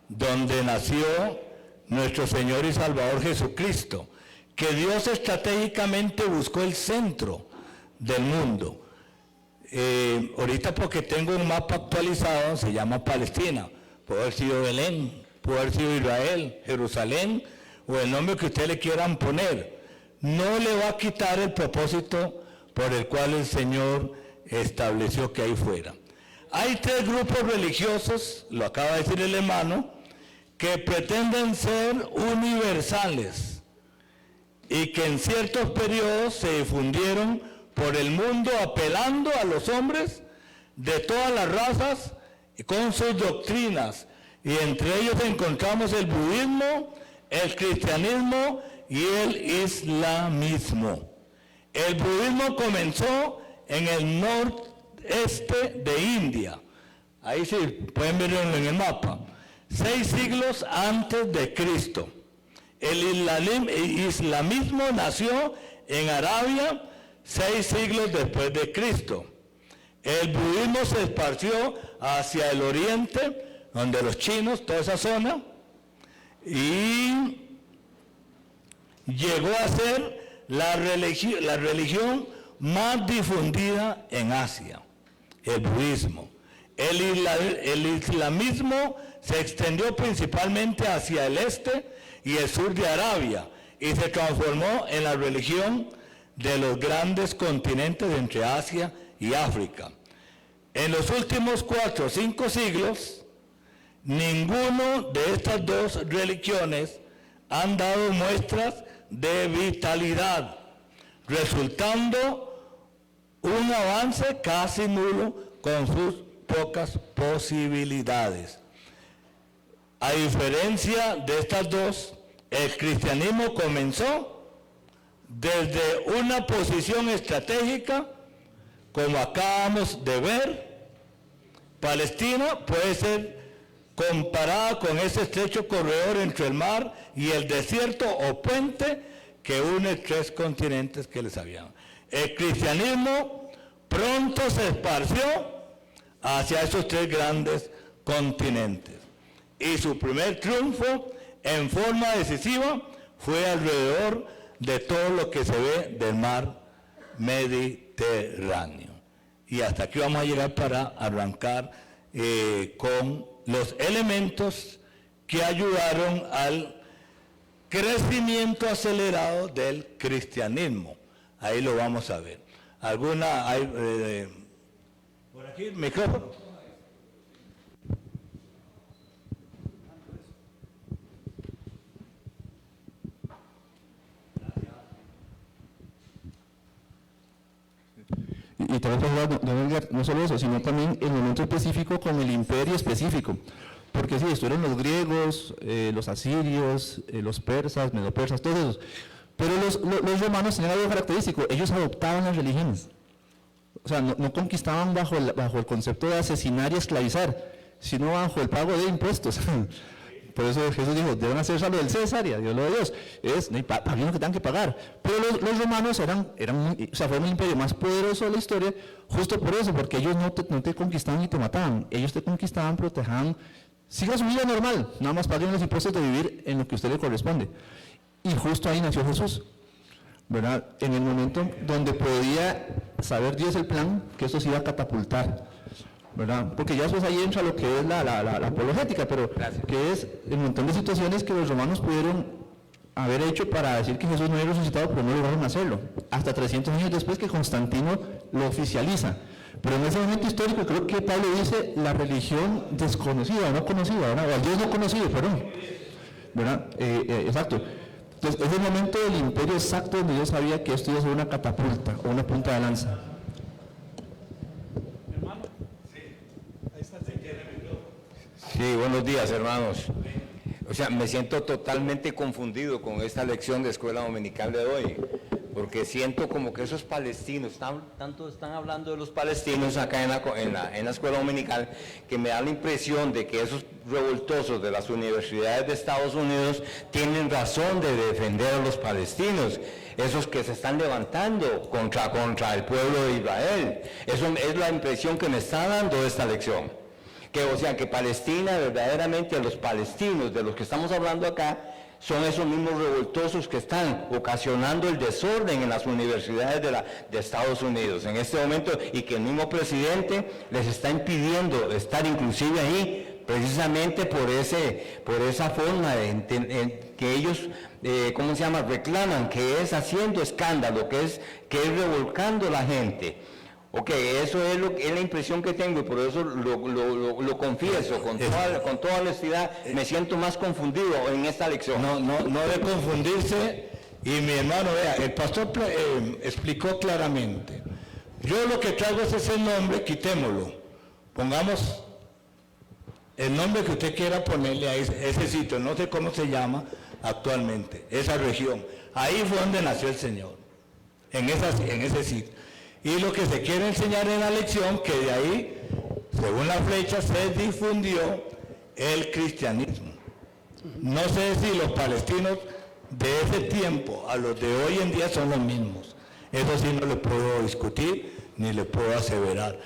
A: donde nació nuestro Señor y Salvador Jesucristo, que Dios estratégicamente buscó el centro del mundo. Ahorita porque tengo un mapa actualizado, se llama Palestina. Puede haber sido Belén, puede haber sido Israel, Jerusalén, o el nombre que ustedes le quieran poner. No le va a quitar el propósito por el cual el Señor estableció que ahí fuera. Hay tres grupos religiosos, lo acaba de decir el hermano, que pretenden ser universales y que en ciertos periodos se difundieron por el mundo apelando a los hombres de todas las razas con sus doctrinas, y entre ellos encontramos el budismo, el cristianismo y el islamismo. El budismo comenzó en el noreste de India, ahí sí pueden verlo en el mapa, 6 siglos antes de Cristo. El islamismo nació en Arabia 6 siglos después de Cristo. El budismo se esparció hacia el oriente, donde los chinos, toda esa zona, y llegó a ser la religión más difundida en Asia, el budismo. El islamismo se extendió principalmente hacia el este y el sur de Arabia y se transformó en la religión de los grandes continentes entre Asia y África. En los últimos 4 o 5 siglos, ninguno de estas dos religiones han dado muestras de vitalidad, resultando un avance casi nulo con sus pocas posibilidades. A diferencia de estas dos, el cristianismo comenzó desde una posición estratégica, como acabamos de ver. Palestina puede ser comparada con ese estrecho corredor entre el mar y el desierto o puente que une 3 continentes que les habían. El cristianismo pronto se esparció hacia esos 3 grandes continentes y su primer triunfo en forma decisiva fue alrededor de todo lo que se ve del mar Mediterráneo. Y hasta aquí vamos a llegar para arrancar con los elementos que ayudaron al crecimiento acelerado del cristianismo. Ahí lo vamos a ver. ¿Alguna? Por aquí, el micrófono.
I: Y también hablar, don Edgar, no solo eso, sino también el momento específico con el imperio específico. Porque sí, estuvieron los griegos, los asirios, los persas, medopersas, todos esos. Pero los romanos tenían algo característico, ellos adoptaban las religiones. O sea, no conquistaban bajo el concepto de asesinar y esclavizar, sino bajo el pago de impuestos. Por eso Jesús dijo, deben hacer algo del César y a Dios lo de Dios. Paguen lo que tengan que pagar. Pero los romanos fueron el imperio más poderoso de la historia, justo por eso, porque ellos no te conquistaban y te mataban. Ellos te conquistaban, pero te dejaban, siga su vida normal, nada más paguen los impuestos de vivir en lo que a usted le corresponde. Y justo ahí nació Jesús, ¿verdad? En el momento donde podía saber Dios el plan, que eso se iba a catapultar, ¿verdad? Porque ya después ahí entra lo que es la apologética, pero que es el montón de situaciones que los romanos pudieron haber hecho para decir que Jesús no había resucitado, pero no lograron hacerlo. Hasta 300 años después que Constantino lo oficializa. Pero en ese momento histórico creo que Pablo dice la religión desconocida, no conocida, ¿verdad? O el Dios no conocido, perdón. ¿Verdad? Exacto. Entonces, es el momento del imperio exacto donde Dios sabía que esto iba a ser una catapulta o una punta de lanza.
K: Sí, buenos días, hermanos. O sea, me siento totalmente confundido con esta lección de escuela dominical de hoy, porque siento como que esos palestinos, tanto están hablando de los palestinos acá en la escuela dominical, que me da la impresión de que esos revoltosos de las universidades de Estados Unidos tienen razón de defender a los palestinos, esos que se están levantando contra el pueblo de Israel. Eso es la impresión que me está dando esta lección. O sea, que Palestina, verdaderamente los palestinos de los que estamos hablando acá, son esos mismos revoltosos que están ocasionando el desorden en las universidades de Estados Unidos en este momento, y que el mismo presidente les está impidiendo estar inclusive ahí, precisamente por esa forma que ellos, reclaman, que es haciendo escándalo, que es revolcando la gente. Ok, eso es la impresión que tengo, y por eso lo confieso, con toda honestidad, me siento más confundido en esta lección.
A: No debe confundirse, y mi hermano, vea, el pastor explicó claramente. Yo lo que traigo es ese nombre, quitémoslo, pongamos el nombre que usted quiera ponerle a ese sitio, no sé cómo se llama actualmente, esa región. Ahí fue donde nació el Señor, en ese sitio. Y lo que se quiere enseñar en la lección, que de ahí, según la flecha, se difundió el cristianismo. No sé si los palestinos de ese tiempo a los de hoy en día son los mismos. Eso sí no le puedo discutir ni le puedo aseverar.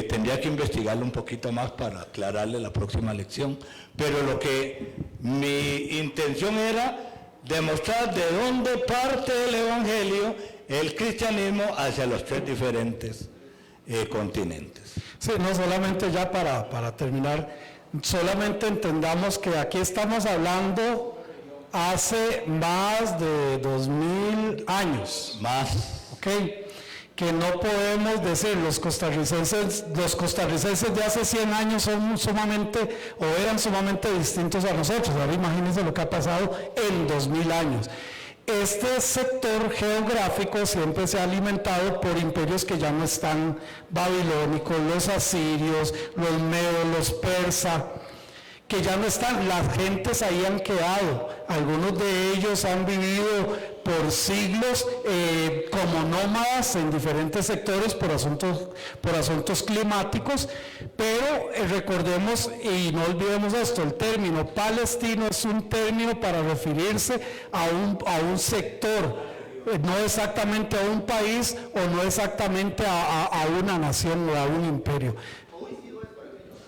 A: Tendría que investigarlo un poquito más para aclararle la próxima lección. Pero lo que mi intención era demostrar de dónde parte el Evangelio, el cristianismo, hacia los 3 diferentes continentes.
B: Sí, no solamente ya para terminar, solamente entendamos que aquí estamos hablando hace más de 2000 años.
A: Más.
B: ¿Ok? Que no podemos decir, los costarricenses de hace 100 años son sumamente, o eran sumamente distintos a nosotros. Ahora imagínense lo que ha pasado en 2000 años. Este sector geográfico siempre se ha alimentado por imperios que ya no están, babilónicos, los asirios, los medos, los persas, que ya no están, las gentes ahí han quedado, algunos de ellos han vivido por siglos como nómadas en diferentes sectores por asuntos climáticos, pero recordemos y no olvidemos esto, el término palestino es un término para referirse a un sector, no exactamente a un país o no exactamente a una nación o a un imperio.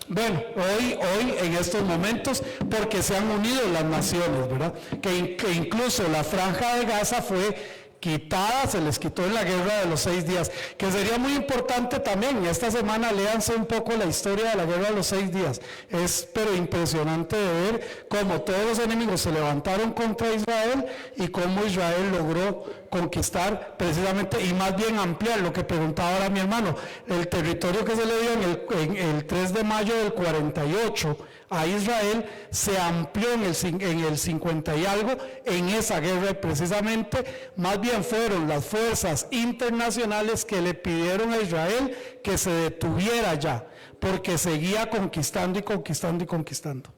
B: Bueno, hoy en estos momentos, porque se han unido las naciones, ¿verdad? Que incluso la franja de Gaza fue quitada, se les quitó en la guerra de los 6 días, que sería muy importante también. Esta semana léanse un poco la historia de la guerra de los 6 días. Es pero impresionante de ver cómo todos los enemigos se levantaron contra Israel y cómo Israel logró conquistar precisamente y más bien ampliar lo que preguntaba ahora mi hermano, el territorio que se le dio en el 3 de mayo del 48 a Israel se amplió en el 50 y algo en esa guerra, precisamente más bien fueron las fuerzas internacionales que le pidieron a Israel que se detuviera ya, porque seguía conquistando y conquistando y conquistando.